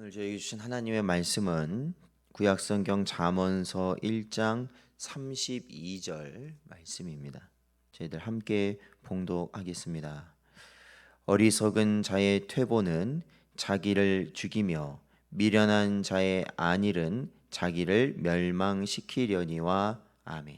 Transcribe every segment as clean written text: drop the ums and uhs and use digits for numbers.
오늘 저에게 주신 하나님의 말씀은 구약성경 잠언서 1장 32절 말씀입니다. 저희들 함께 봉독하겠습니다. 어리석은 자의 퇴보는 자기를 죽이며 미련한 자의 안일은 자기를 멸망시키려니와. 아멘.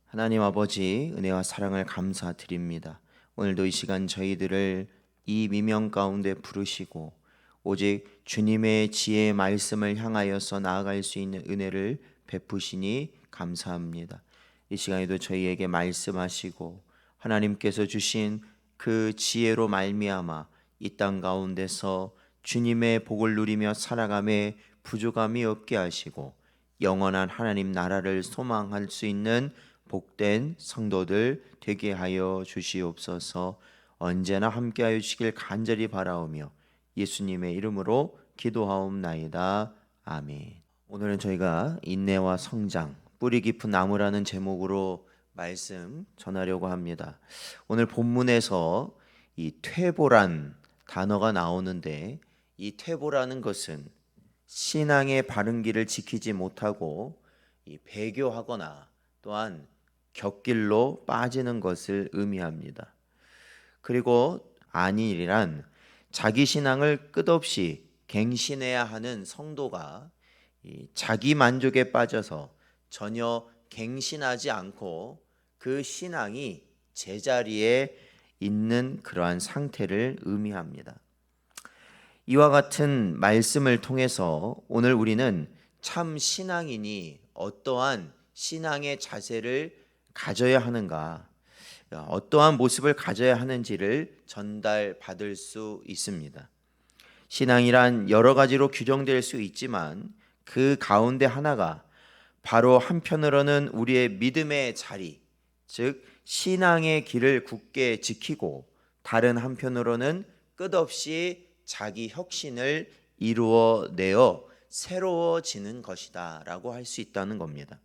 하나님 아버지, 은혜와 사랑을 감사드립니다. 오늘도 이 시간 저희들을 이 미명 가운데 부르시고 오직 주님의 지혜의 말씀을 향하여서 나아갈 수 있는 은혜를 베푸시니 감사합니다. 이 시간에도 저희에게 말씀하시고 하나님께서 주신 그 지혜로 말미암아 이 땅 가운데서 주님의 복을 누리며 살아감에 부족함이 없게 하시고 영원한 하나님 나라를 소망할 수 있는 복된 성도들 되게 하여 주시옵소서. 언제나 함께하여 주시길 간절히 바라오며 예수님의 이름으로 기도하옵나이다. 아멘. 오늘은 저희가 인내와 성장, 뿌리 깊은 나무라는 제목으로 말씀 전하려고 합니다. 오늘 본문에서 이 퇴보란 단어가 나오는데, 이 퇴보라는 것은 신앙의 바른 길을 지키지 못하고 배교하거나 또한 곁길로 빠지는 것을 의미합니다. 그리고 안일이란 자기 신앙을 끝없이 갱신해야 하는 성도가 자기 만족에 빠져서 전혀 갱신하지 않고 그 신앙이 제자리에 있는 그러한 상태를 의미합니다. 이와 같은 말씀을 통해서 오늘 우리는 참 신앙인이 어떠한 신앙의 자세를 가져야 하는가, 어떠한 모습을 가져야 하는지를 전달받을 수 있습니다. 신앙이란 여러 가지로 규정될 수 있지만 그 가운데 하나가 바로 한편으로는 우리의 믿음의 자리, 즉 신앙의 길을 굳게 지키고, 다른 한편으로는 끝없이 자기 혁신을 이루어내어 새로워지는 것이다 라고 할 수 있다는 겁니다.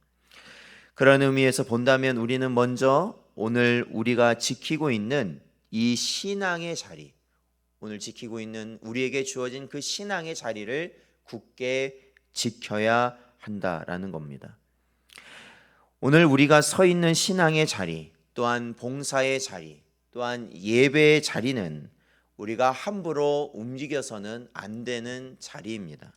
그런 의미에서 본다면 우리는 먼저 오늘 우리가 지키고 있는 이 신앙의 자리, 오늘 지키고 있는 우리에게 주어진 그 신앙의 자리를 굳게 지켜야 한다라는 겁니다. 오늘 우리가 서 있는 신앙의 자리, 또한 봉사의 자리, 또한 예배의 자리는 우리가 함부로 움직여서는 안 되는 자리입니다.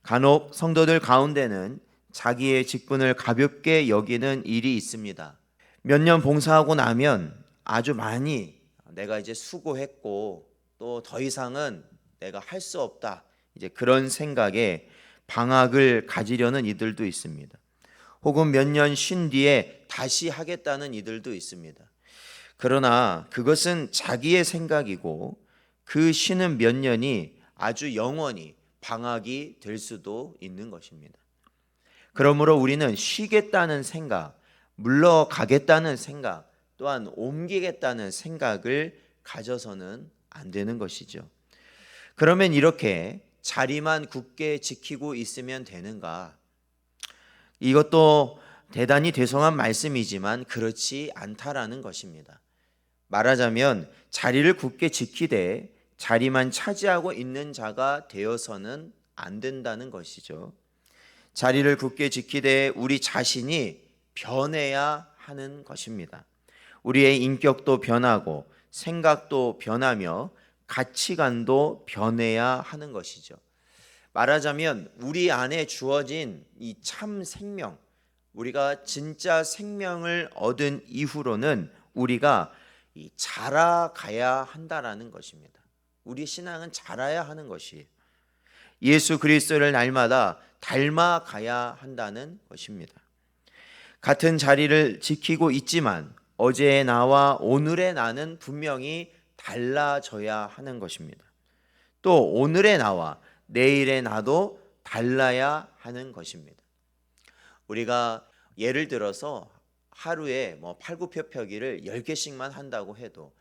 간혹 성도들 가운데는 자기의 직분을 가볍게 여기는 일이 있습니다. 몇 년 봉사하고 나면 아주 많이 내가 이제 수고했고 또 더 이상은 내가 할 수 없다, 이제 그런 생각에 방학을 가지려는 이들도 있습니다. 혹은 몇 년 쉰 뒤에 다시 하겠다는 이들도 있습니다. 그러나 그것은 자기의 생각이고 그 쉬는 몇 년이 아주 영원히 방학이 될 수도 있는 것입니다. 그러므로 우리는 쉬겠다는 생각, 물러가겠다는 생각, 또한 옮기겠다는 생각을 가져서는 안 되는 것이죠. 그러면 이렇게 자리만 굳게 지키고 있으면 되는가? 이것도 대단히 죄송한 말씀이지만 그렇지 않다라는 것입니다. 말하자면 자리를 굳게 지키되 자리만 차지하고 있는 자가 되어서는 안 된다는 것이죠. 자리를 굳게 지키되 우리 자신이 변해야 하는 것입니다. 우리의 인격도 변하고 생각도 변하며 가치관도 변해야 하는 것이죠. 말하자면 우리 안에 주어진 이 참 생명, 우리가 진짜 생명을 얻은 이후로는 우리가 자라가야 한다라는 것입니다. 우리 신앙은 자라야 하는 것이에요. 예수 그리스도를 날마다 닮아가야 한다는 것입니다. 같은 자리를 지키고 있지만 어제의 나와 오늘의 나는 분명히 달라져야 하는 것입니다. 또 오늘의 나와 내일의 나도 달라야 하는 것입니다. 우리가 예를 들어서 하루에 팔굽혀펴기를 10개씩만 한다고 해도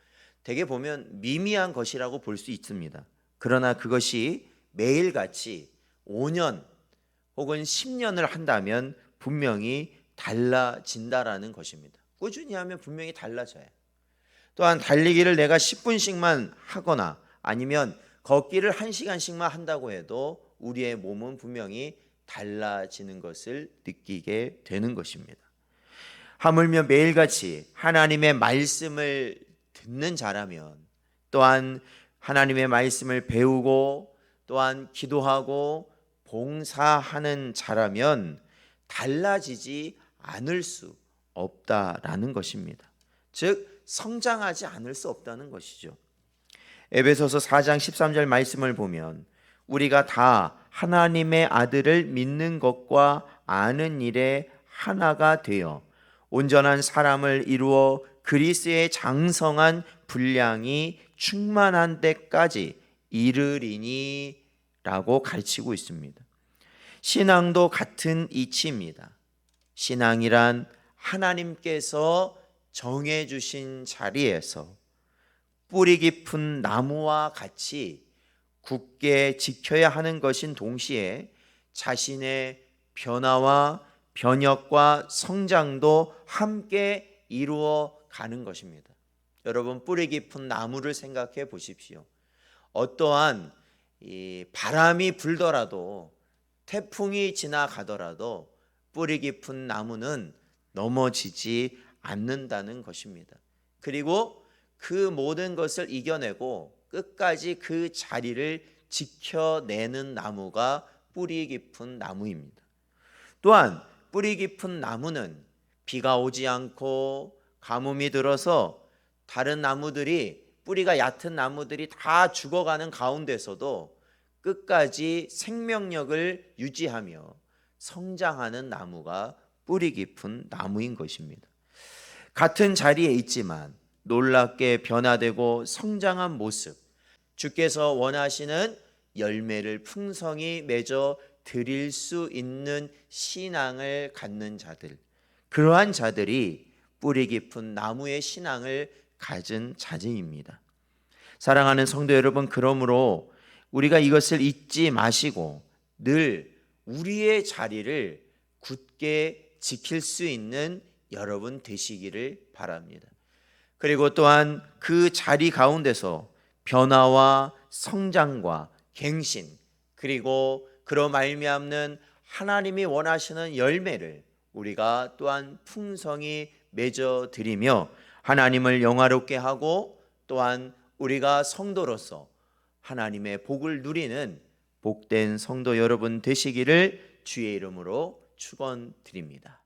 되게 보면 미미한 것이라고 볼 수 있습니다. 그러나 그것이 매일같이 5년 혹은 10년을 한다면 분명히 달라진다라는 것입니다. 꾸준히 하면 분명히 달라져요. 또한 달리기를 내가 10분씩만 하거나 아니면 걷기를 1시간씩만 한다고 해도 우리의 몸은 분명히 달라지는 것을 느끼게 되는 것입니다. 하물며 매일같이 하나님의 말씀을 듣는 자라면, 또한 하나님의 말씀을 배우고 또한 기도하고 봉사하는 자라면 달라지지 않을 수 없다라는 것입니다. 즉 성장하지 않을 수 없다는 것이죠. 에베소서 4장 13절 말씀을 보면 우리가 다 하나님의 아들을 믿는 것과 아는 일에 하나가 되어 온전한 사람을 이루어 그리스도의 장성한 분량이 충만한 데까지 이르리니 라고 가르치고 있습니다. 신앙도 같은 이치입니다. 신앙이란 하나님께서 정해주신 자리에서 뿌리 깊은 나무와 같이 굳게 지켜야 하는 것인 동시에 자신의 변화와 변혁과 성장도 함께 이루어 가는 것입니다. 여러분, 뿌리 깊은 나무를 생각해 보십시오. 어떠한 바람이 불더라도, 태풍이 지나가더라도 뿌리 깊은 나무는 넘어지지 않는다는 것입니다. 그리고 그 모든 것을 이겨내고 끝까지 그 자리를 지켜내는 나무가 뿌리 깊은 나무입니다. 또한 뿌리 깊은 나무는 비가 오지 않고 가뭄이 들어서 다른 나무들이, 뿌리가 얕은 나무들이 다 죽어가는 가운데서도 끝까지 생명력을 유지하며 성장하는 나무가 뿌리 깊은 나무인 것입니다. 같은 자리에 있지만 놀랍게 변화되고 성장한 모습, 주께서 원하시는 열매를 풍성히 맺어 드릴 수 있는 신앙을 갖는 자들, 그러한 자들이 뿌리 깊은 나무의 신앙을 가진 자들입니다. 사랑하는 성도 여러분, 그러므로 우리가 이것을 잊지 마시고 늘 우리의 자리를 굳게 지킬 수 있는 여러분 되시기를 바랍니다. 그리고 또한 그 자리 가운데서 변화와 성장과 갱신, 그리고 그로 말미암는 하나님이 원하시는 열매를 우리가 또한 풍성히 맺어 드리며 하나님을 영화롭게 하고 또한 우리가 성도로서 하나님의 복을 누리는 복된 성도 여러분 되시기를 주의 이름으로 축원드립니다.